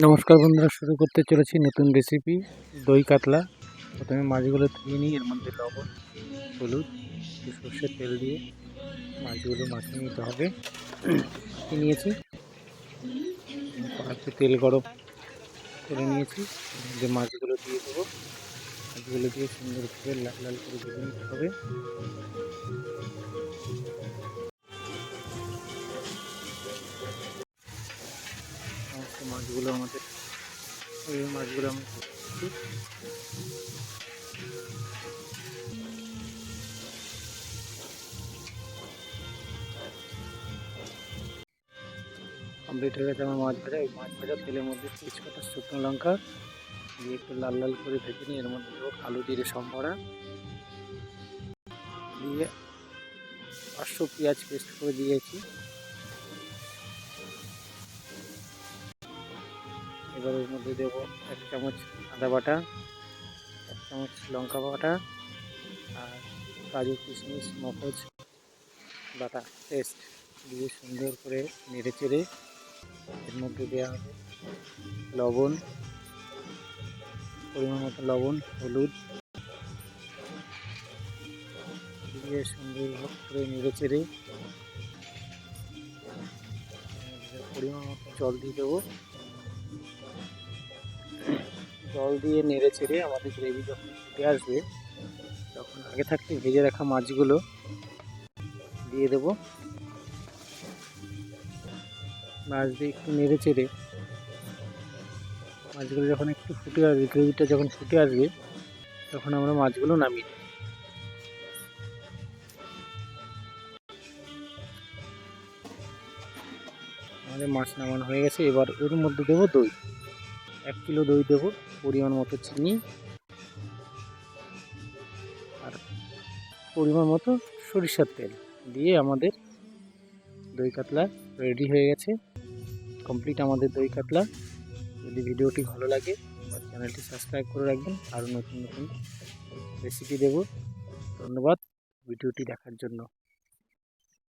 নমস্কার বন্ধুরা, শুরু করতে চলেছি নতুন রেসিপি দই কাতলা। প্রথমে মাছগুলো ধুয়ে নিই, এর মধ্যে লবণ, হলুদ, একটু সর্ষের তেল দিয়ে মাছগুলো মাখিয়ে নিতে হবে। মাখিয়ে নিয়েছি, কড়াইতে তেল গরম করে নিয়েছি, এর মধ্যে মাছগুলো দিয়ে দেবো। মাছগুলো দিয়ে সুন্দর করে লাল লাল করে ভেজে নিতে হবে। সমস্ত মাছগুলো আমি করছি। কমপ্লিট হয়ে গেছে আমার মাছ ভাজা। এই মাছ ভাজা তেলের মধ্যে তেজপাতা, শুকনো লঙ্কা দিয়ে একটু লাল লাল করে ভেজে নিই। এর মধ্যে দেবো কালো জিরে সম্বরা দিয়ে 500 পেঁয়াজ পেস্ট করে দিয়েছি। এবার এর মধ্যে দেবো 1 চামচ আদা বাটা, 1 চামচ লঙ্কা বাটা আর কাজু কিশমিশ মগজ বাটা পেস্ট দিয়ে সুন্দর করে নেড়ে চেড়ে এর মধ্যে দেওয়া হবে লবণ, পরিমাণ মতো লবণ, হলুদ দিয়ে সুন্দর করে নেড়ে চেড়ে পরিমাণ মতো জল দিয়ে দেবো। জল দিয়ে নেড়ে চেড়ে আমাদের গ্রেভি যখন ফুটে আসবে, তখন আগে থাকতে ভেজে রাখা মাছগুলো দিয়ে দেবো। মাছ দিয়ে একটু নেড়ে চেড়ে মাছগুলো যখন একটু ফুটে আসবে, গ্রেভিটা যখন ফুটে আসবে, তখন আমরা মাছগুলো নামিয়ে দেব। আমাদের মাছ নামানো হয়ে গেছে। এবার ওর মধ্যে দেবো দই, 1 কিলো দই দেবো, পরিমাণ মতো চিনি আর পরিমাণ মতো সরিষার তেল দিয়ে আমাদের দই কাতলা রেডি হয়ে গেছে। কমপ্লিট আমাদের দই কাতলা। যদি ভিডিওটি ভালো লাগে আমার চ্যানেলটি সাবস্ক্রাইব করে রাখবেন, আরও নতুন নতুন রেসিপি দেব। ধন্যবাদ ভিডিওটি দেখার জন্য।